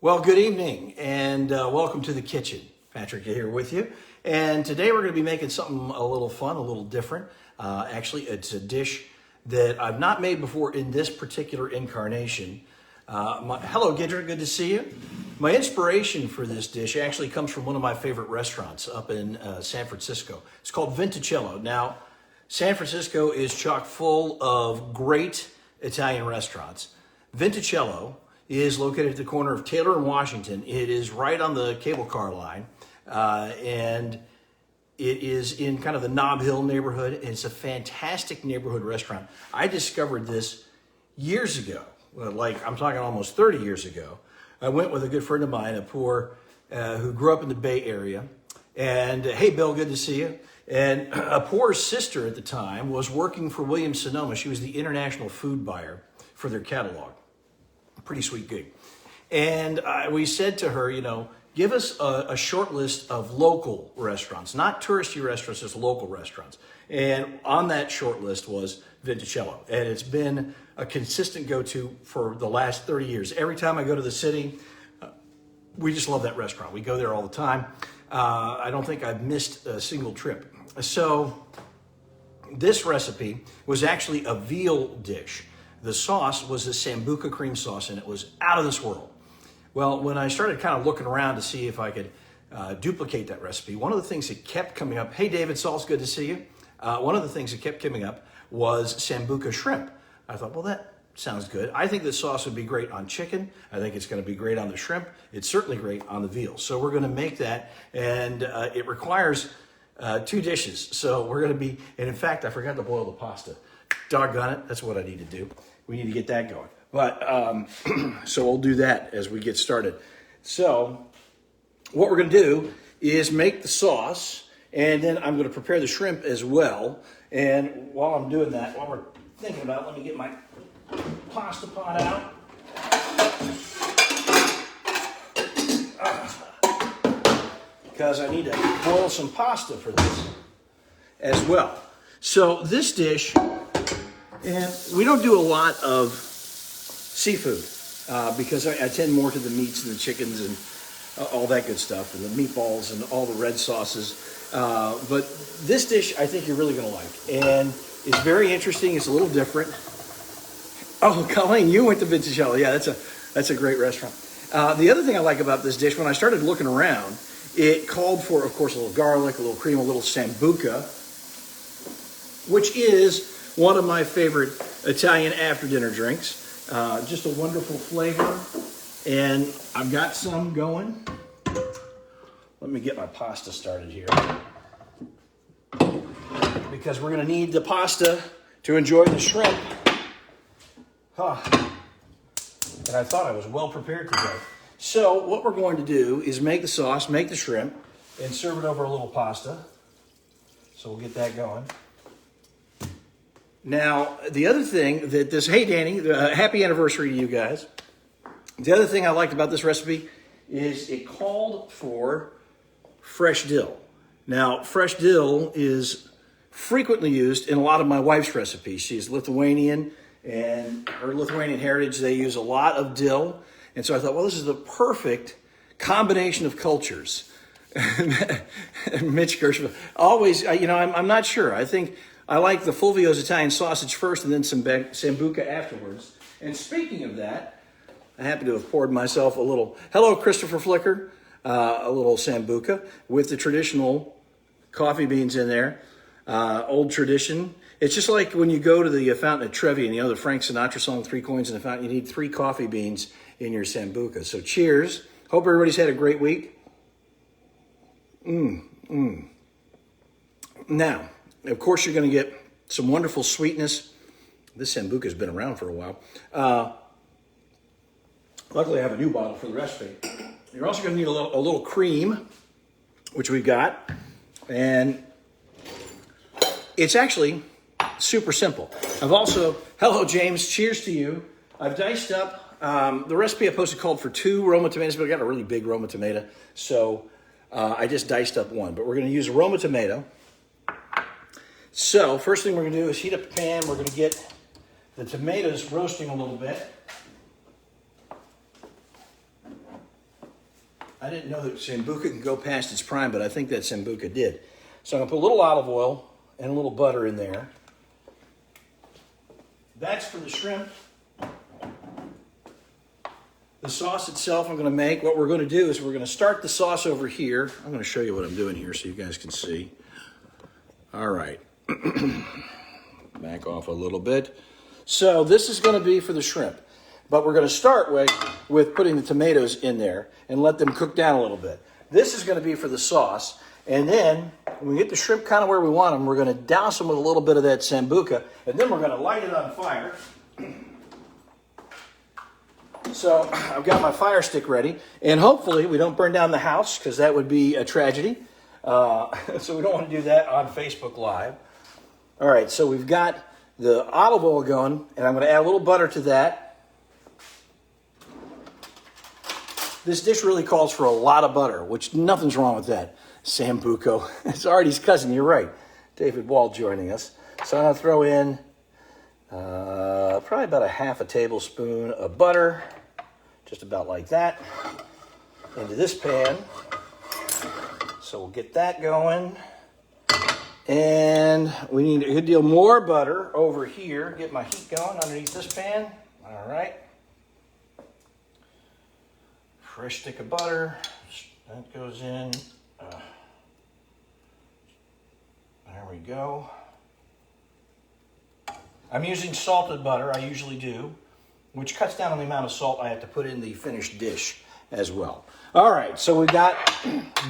Well, good evening and welcome to the kitchen. Patrick here with you. And today we're going to be making something a little fun, a little different. Actually, it's a dish that I've not made before in this particular incarnation. Hello, Gidra, good to see you. My inspiration for this dish actually comes from one of my favorite restaurants up in San Francisco. It's called Vinticello. Now, San Francisco is chock full of great Italian restaurants. Vinticello is located at the corner of Taylor and Washington. It is right on the cable car line, and it is in kind of the Nob Hill neighborhood. It's a fantastic neighborhood restaurant. I discovered this years ago, like I'm talking almost 30 years ago. I went with a good friend of mine, who grew up in the Bay Area, and hey, Bill, good to see you. And a poor sister at the time was working for Williams-Sonoma. She was the international food buyer for their catalog. Pretty sweet gig. And we said to her, give us a short list of local restaurants, not touristy restaurants, just local restaurants. And on that short list was Vinticello. And it's been a consistent go-to for the last 30 years. Every time I go to the city, we just love that restaurant. We go there all the time. I don't think I've missed a single trip. So this recipe was actually a veal dish. The sauce was a Sambuca cream sauce, and it was out of this world. Well, when I started kind of looking around to see if I could duplicate that recipe, one of the things that kept coming up, hey, David Salt's good to see you. One of the things that kept coming up was Sambuca shrimp. I thought, well, that sounds good. I think this sauce would be great on chicken. I think it's going to be great on the shrimp. It's certainly great on the veal. So we're going to make that, and it requires two dishes. So we're going to be, and in fact, I forgot to boil the pasta. Doggone it, that's what I need to do. We need to get that going. But, so we'll do that as we get started. So what we're gonna do is make the sauce, and then I'm gonna prepare the shrimp as well. And while I'm doing that, while we're thinking about it, let me get my pasta pot out. Because I need to boil some pasta for this as well. So this dish, and we don't do a lot of seafood because I tend more to the meats and the chickens and all that good stuff, and the meatballs and all the red sauces. But this dish I think you're really going to like, and it's very interesting. It's a little different. Oh, Colleen, you went to Vinticello. Yeah, that's a great restaurant. The other thing I like about this dish, when I started looking around, it called for, of course, a little garlic, a little cream, a little Sambuca, which is one of my favorite Italian after-dinner drinks. Just a wonderful flavor. And I've got some going. Let me get my pasta started here. Because we're going to need the pasta to enjoy the shrimp. And I thought I was well prepared today. So what we're going to do is make the sauce, make the shrimp, and serve it over a little pasta. So we'll get that going. Now, the other thing that this, hey Danny, happy anniversary to you guys. The other thing I liked about this recipe is it called for fresh dill. Now, fresh dill is frequently used in a lot of my wife's recipes. She's Lithuanian, and her Lithuanian heritage, they use a lot of dill. And so I thought, well, this is the perfect combination of cultures. Mitch Gershman, always, I'm not sure. I think I like the Fulvio's Italian sausage first and then some Sambuca afterwards. And speaking of that, I happen to have poured myself a little, hello, Christopher Flicker, a little Sambuca with the traditional coffee beans in there, old tradition. It's just like when you go to the fountain at Trevi, and the Frank Sinatra song, 3 coins in the fountain, you need 3 coffee beans in your Sambuca. So cheers. Hope everybody's had a great week. Now, of course, you're going to get some wonderful sweetness. This Sambuca has been around for a while. Luckily, I have a new bottle for the recipe. You're also going to need a little cream, which we've got. And it's actually super simple. I've also, hello, James. Cheers to you. I've diced up, the recipe I posted called for 2 Roma tomatoes, but I got a really big Roma tomato. So I just diced up 1. But we're going to use a Roma tomato. So first thing we're going to do is heat up the pan. We're going to get the tomatoes roasting a little bit. I didn't know that Sambuca can go past its prime, but I think that Sambuca did. So I'm going to put a little olive oil and a little butter in there. That's for the shrimp. The sauce itself I'm going to make, what we're going to do is we're going to start the sauce over here. I'm going to show you what I'm doing here so you guys can see. All right. Back off a little bit. So this is going to be for the shrimp. But we're going to start with putting the tomatoes in there and let them cook down a little bit. This is going to be for the sauce. And then when we get the shrimp kind of where we want them, we're going to douse them with a little bit of that Sambuca. And then we're going to light it on fire. So I've got my fire stick ready, and hopefully we don't burn down the house because that would be a tragedy. So we don't want to do that on Facebook Live. All right, so we've got the olive oil going, and I'm going to add a little butter to that. This dish really calls for a lot of butter, which nothing's wrong with that. Sambuca, it's Artie's cousin, you're right. David Wall joining us. So I'm going to throw in probably about a half a tablespoon of butter. Just about like that, into this pan. So we'll get that going. And we need a good deal more butter over here. Get my heat going underneath this pan. All right. Fresh stick of butter. That goes in. There we go. I'm using salted butter, I usually do, which cuts down on the amount of salt I have to put in the finished dish as well. All right, so we've got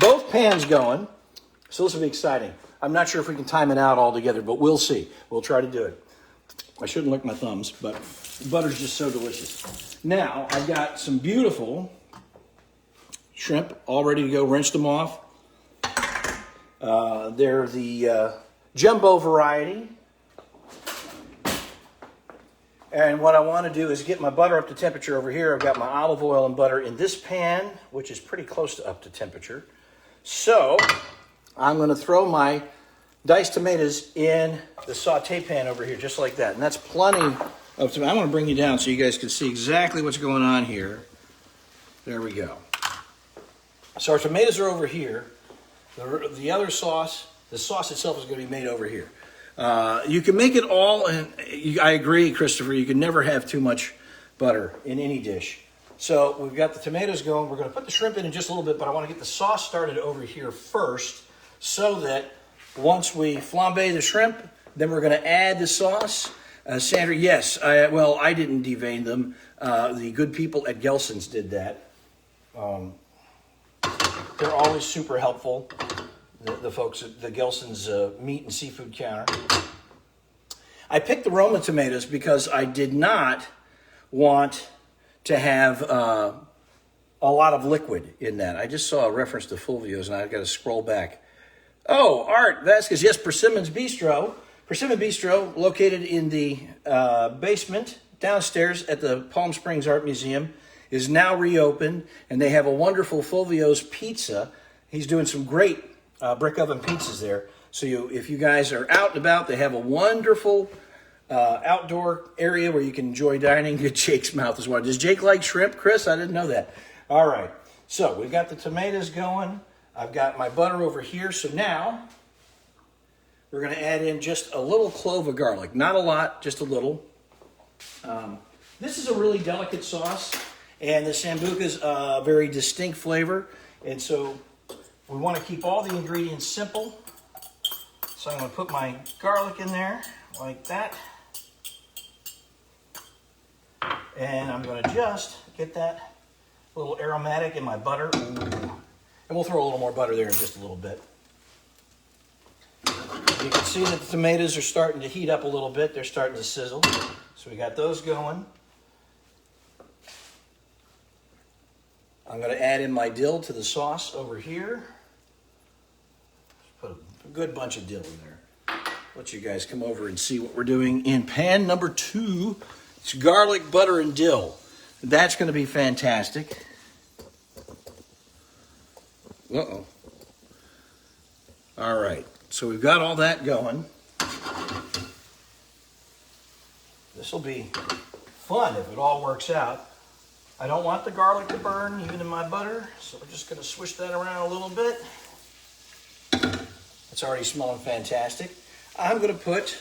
both pans going. So this will be exciting. I'm not sure if we can time it out all together, but we'll see. We'll try to do it. I shouldn't lick my thumbs, but butter's just so delicious. Now, I've got some beautiful shrimp all ready to go. Rinsed them off. They're the jumbo variety. And what I want to do is get my butter up to temperature over here. I've got my olive oil and butter in this pan, which is pretty close to up to temperature. So I'm going to throw my diced tomatoes in the sauté pan over here, just like that. And that's plenty of tomatoes. I want to bring you down so you guys can see exactly what's going on here. There we go. So our tomatoes are over here. The other sauce, the sauce itself is going to be made over here. You can make it all, and I agree, Christopher, you can never have too much butter in any dish. So we've got the tomatoes going. We're going to put the shrimp in just a little bit, but I want to get the sauce started over here first so that once we flambe the shrimp, then we're going to add the sauce. Sandra, yes, I didn't devein them. The good people at Gelson's did that. They're always super helpful. The folks at the Gelson's meat and seafood counter. I picked the Roma tomatoes because I did not want to have a lot of liquid in that. I just saw a reference to Fulvio's, and I've got to scroll back. Oh, Art Vasquez, yes, Persimmon's Bistro. Persimmon Bistro, located in the basement downstairs at the Palm Springs Art Museum, is now reopened, and they have a wonderful Fulvio's pizza. He's doing some great brick oven pizzas there. So if you guys are out and about, they have a wonderful outdoor area where you can enjoy dining. Good Jake's mouth as well. Does Jake like shrimp, Chris? I didn't know that. All right. So we've got the tomatoes going. I've got my butter over here. So now we're going to add in just a little clove of garlic. Not a lot, just a little. This is a really delicate sauce, and the Sambuca's a very distinct flavor. And so we want to keep all the ingredients simple. So I'm going to put my garlic in there like that. And I'm going to just get that little aromatic in my butter. Ooh. And we'll throw a little more butter there in just a little bit. You can see that the tomatoes are starting to heat up a little bit. They're starting to sizzle. So we got those going. I'm going to add in my dill to the sauce over here. Put a good bunch of dill in there. Let you guys come over and see what we're doing in pan number 2. It's garlic, butter, and dill. That's going to be fantastic. Uh-oh. All right. So we've got all that going. This will be fun if it all works out. I don't want the garlic to burn, even in my butter, so we're just going to swish that around a little bit. It's already smelling fantastic. I'm going to put,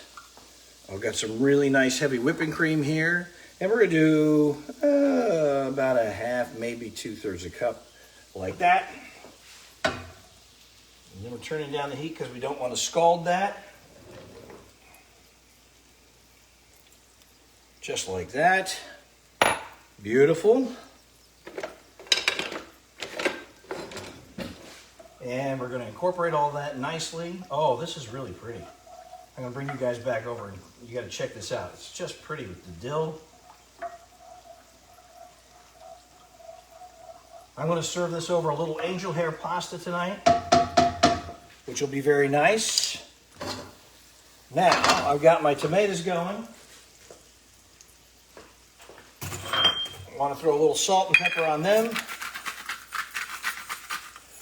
I've got some really nice heavy whipping cream here, and we're going to do about a half, maybe 2/3 a cup, like that. And then we're turning down the heat because we don't want to scald that. Just like that. Beautiful. And we're going to incorporate all that nicely. Oh, this is really pretty. I'm going to bring you guys back over and you got to check this out. It's just pretty with the dill. I'm going to serve this over a little angel hair pasta tonight, which will be very nice. Now, I've got my tomatoes going. I want to throw a little salt and pepper on them.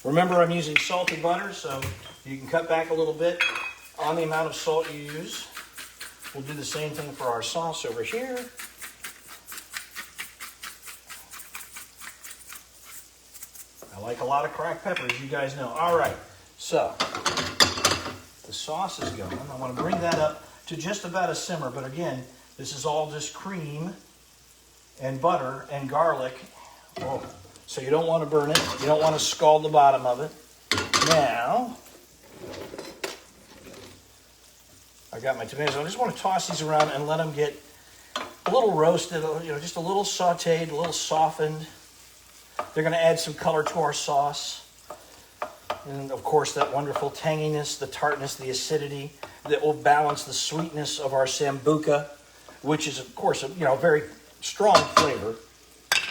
Remember, I'm using salted butter, so you can cut back a little bit on the amount of salt you use. We'll do the same thing for our sauce over here. I like a lot of cracked pepper, as you guys know. All right, so the sauce is going. I want to bring that up to just about a simmer, but again, this is all just cream and butter and garlic. Oh, so you don't want to burn it. You don't want to scald the bottom of it. Now, I got my tomatoes. I just want to toss these around and let them get a little roasted, just a little sautéed, a little softened. They're going to add some color to our sauce. And of course, that wonderful tanginess, the tartness, the acidity that will balance the sweetness of our Sambuca, which is, of course, a very strong flavor.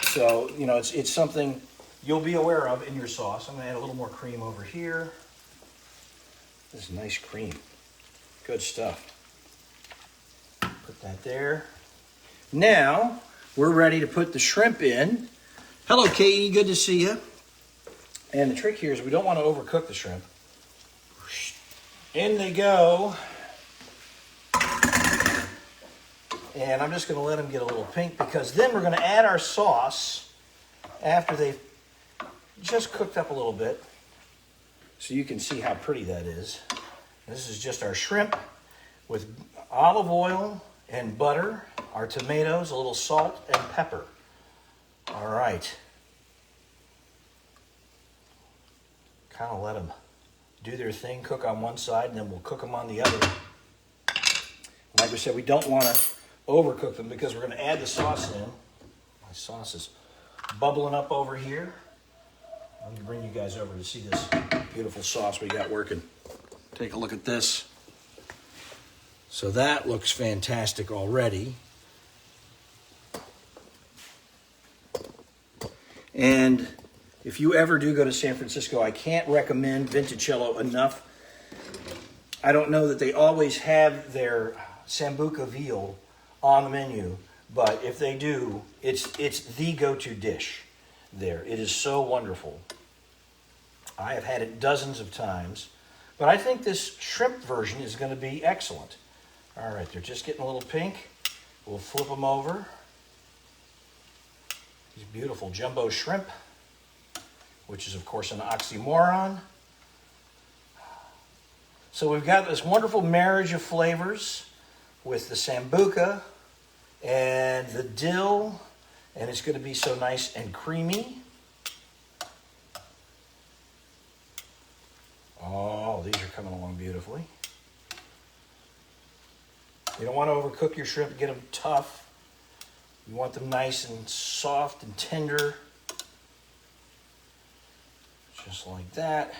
So, it's something you'll be aware of in your sauce. I'm going to add a little more cream over here. This is nice cream. Good stuff. Put that there. Now, we're ready to put the shrimp in. Hello, Katie. Good to see you. And the trick here is we don't want to overcook the shrimp. In they go. And I'm just going to let them get a little pink because then we're going to add our sauce after they've just cooked up a little bit. So you can see how pretty that is. This is just our shrimp with olive oil and butter, our tomatoes, a little salt and pepper. All right. Kind of let them do their thing, cook on one side, and then we'll cook them on the other. Like we said, we don't want to overcook them because we're going to add the sauce in. My sauce is bubbling up over here. Let me bring you guys over to see this beautiful sauce we got working. Take a look at this. So that looks fantastic already. And if you ever do go to San Francisco, I can't recommend Vinticello enough. I don't know that they always have their Sambuca veal on the menu, but if they do, it's the go-to dish there. It is so wonderful. I have had it dozens of times, but I think this shrimp version is going to be excellent. All right, they're just getting a little pink. We'll flip them over. These beautiful jumbo shrimp, which is, of course, an oxymoron. So we've got this wonderful marriage of flavors with the Sambuca and the dill, and it's going to be so nice and creamy. Oh, these are coming along beautifully. You don't want to overcook your shrimp, get them tough. You want them nice and soft and tender. Just like that.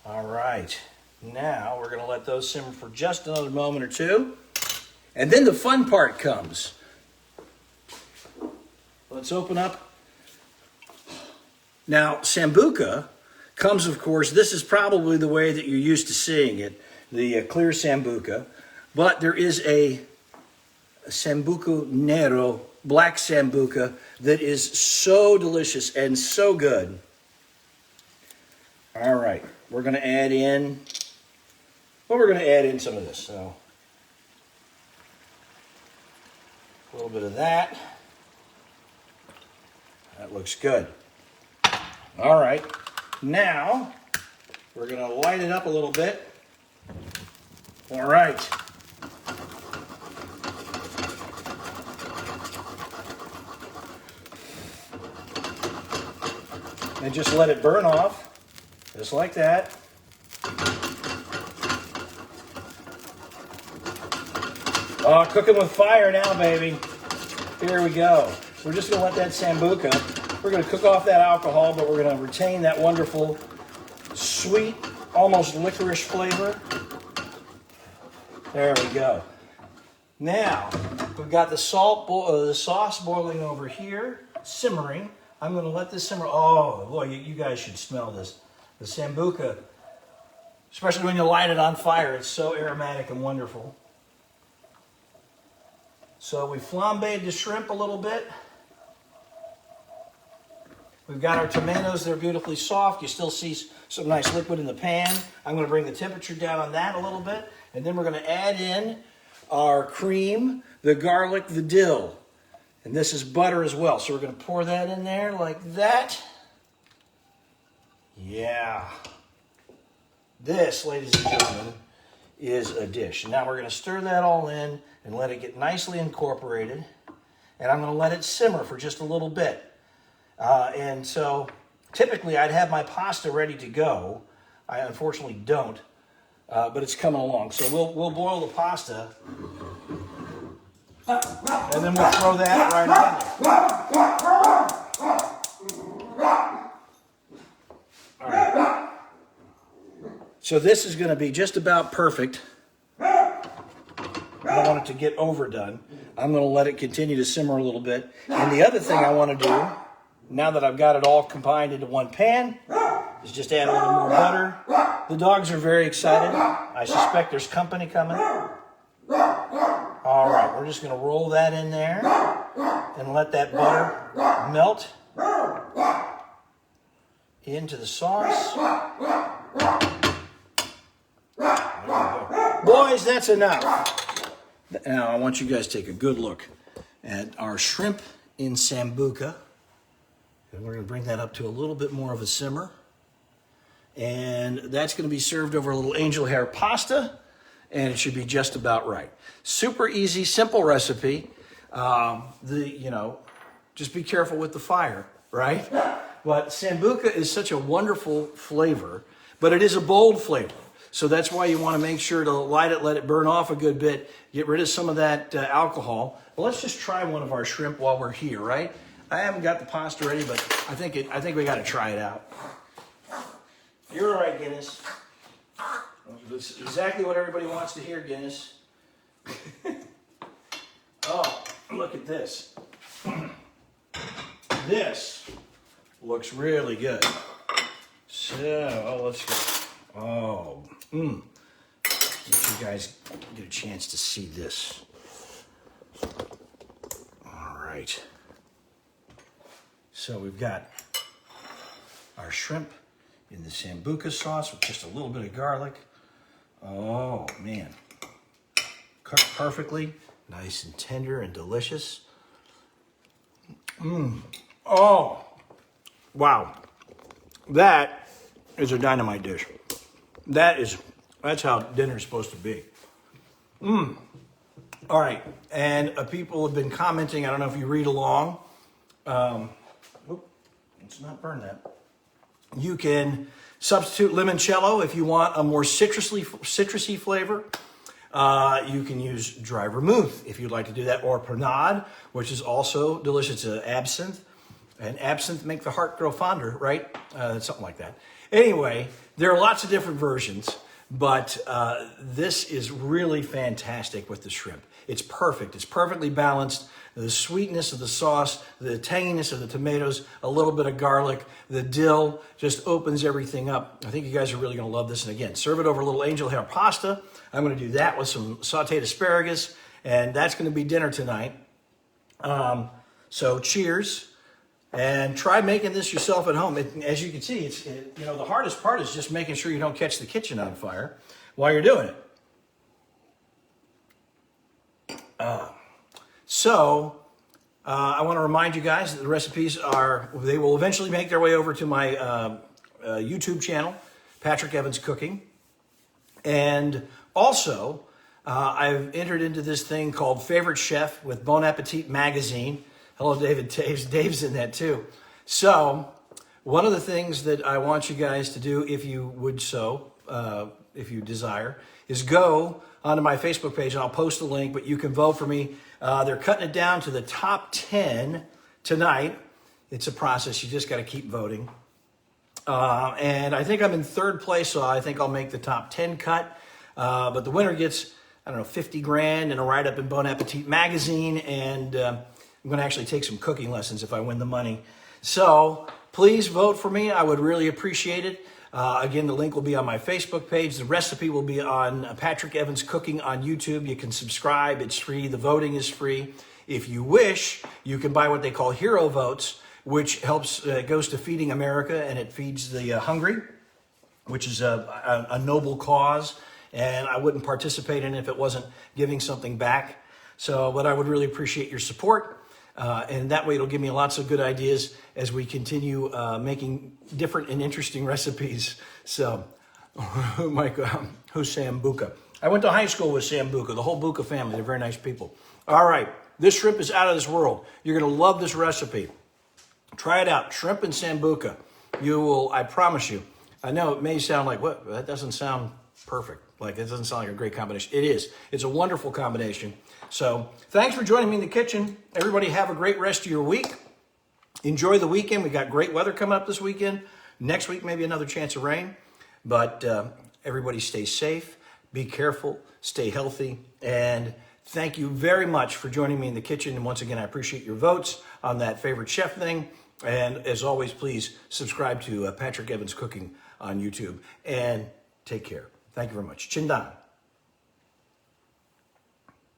All right. Now we're going to let those simmer for just another moment or two. And then the fun part comes. Let's open up. Now, Sambuca comes, of course, this is probably the way that you're used to seeing it, the clear Sambuca. But there is a Sambuca Nero, black Sambuca, that is so delicious and so good. All right, we're going to add in, some of this. So a little bit of that. That looks good. All right, now we're gonna light it up a little bit. All right. And just let it burn off, just like that. Oh, cooking with fire now, baby. Here we go. We're just gonna let that Sambuca, we're gonna cook off that alcohol, but we're gonna retain that wonderful, sweet, almost licorice flavor. There we go. Now, we've got the sauce boiling over here, simmering. I'm going to let this simmer. Oh, boy, you guys should smell this. The Sambuca, especially when you light it on fire, it's so aromatic and wonderful. So we flambéed the shrimp a little bit. We've got our tomatoes. They're beautifully soft. You still see some nice liquid in the pan. I'm going to bring the temperature down on that a little bit. And then we're going to add in our cream, the garlic, the dill. And this is butter as well. So we're going to pour that in there like that. Yeah. This, ladies and gentlemen, is a dish. Now we're going to stir that all in and let it get nicely incorporated. And I'm going to let it simmer for just a little bit. And so typically I'd have my pasta ready to go. I unfortunately don't, but it's coming along. So we'll boil the pasta. And then we'll throw that right in there. All right. So this is going to be just about perfect. I don't want it to get overdone. I'm going to let it continue to simmer a little bit. And the other thing I want to do, now that I've got it all combined into one pan, is just add a little more butter. The dogs are very excited. I suspect there's company coming. All right, we're just going to roll that in there and let that butter melt into the sauce. Boys, that's enough. Now, I want you guys to take a good look at our shrimp in Sambuca. And we're going to bring that up to a little bit more of a simmer. And that's going to be served over a little angel hair pasta. And it should be just about right. Super easy, simple recipe. Just be careful with the fire, right? But Sambuca is such a wonderful flavor, but it is a bold flavor. So that's why you want to make sure to light it, let it burn off a good bit, get rid of some of that alcohol. Well, let's just try one of our shrimp while we're here, right? I haven't got the pasta ready, but I think we got to try it out. You're all right, Guinness. That's exactly what everybody wants to hear, Guinness. Oh, look at this. This looks really good. So, let's go. Oh, let you guys get a chance to see this. All right. So we've got our shrimp in the Sambuca sauce with just a little bit of garlic. Oh, man. Cooked perfectly. Nice and tender and delicious. Oh, wow. That is a dynamite dish. That's how dinner's supposed to be. All right, and people have been commenting. I don't know if you read along. Let's not burn that. You can substitute limoncello if you want a more citrusy flavor. You can use dry vermouth if you'd like to do that, or panade, which is also delicious. It's absinthe. And absinthe make the heart grow fonder, right? Something like that. Anyway, there are lots of different versions, but this is really fantastic with the shrimp. It's perfect. It's perfectly balanced. The sweetness of the sauce, the tanginess of the tomatoes, a little bit of garlic, the dill just opens everything up. I think you guys are really going to love this. And again, serve it over a little angel hair pasta. I'm going to do that with some sautéed asparagus, and that's going to be dinner tonight. So cheers. And try making this yourself at home. As you can see, the hardest part is just making sure you don't catch the kitchen on fire while you're doing it. So I want to remind you guys that the recipes they will eventually make their way over to my YouTube channel, Patrick Evans Cooking. And also, I've entered into this thing called Favorite Chef with Bon Appetit Magazine. Hello, David Taves. Dave's in that too. So, one of the things that I want you guys to do, if you would if you desire, is go onto my Facebook page, and I'll post a link, but you can vote for me. They're cutting it down to the top 10 tonight. It's a process. You just got to keep voting. And I think I'm in third place, so I think I'll make the top 10 cut. But the winner gets, I don't know, 50 grand and a write-up in Bon Appetit Magazine, and I'm going to actually take some cooking lessons if I win the money. So please vote for me. I would really appreciate it. Again, the link will be on my Facebook page. The recipe will be on Patrick Evans Cooking on YouTube. You can subscribe. It's free. The voting is free. If you wish, you can buy what they call hero votes, which helps, goes to Feeding America, and it feeds the hungry, which is a noble cause. And I wouldn't participate in it if it wasn't giving something back. But I would really appreciate your support. And that way it'll give me lots of good ideas as we continue making different and interesting recipes. So, Mike, who's Sambuca? I went to high school with Sambuca, the whole Buca family. They're very nice people. All right, this shrimp is out of this world. You're going to love this recipe. Try it out, shrimp and Sambuca. You will, I promise you. I know it may sound like, what? That doesn't sound perfect. Like, it doesn't sound like a great combination. It is. It's a wonderful combination. So, thanks for joining me in the kitchen. Everybody have a great rest of your week. Enjoy the weekend. We got great weather coming up this weekend. Next week, maybe another chance of rain. But everybody stay safe, be careful, stay healthy, and thank you very much for joining me in the kitchen. And once again, I appreciate your votes on that favorite chef thing. And as always, please subscribe to Patrick Evans Cooking on YouTube. And take care. Thank you very much. Chindan.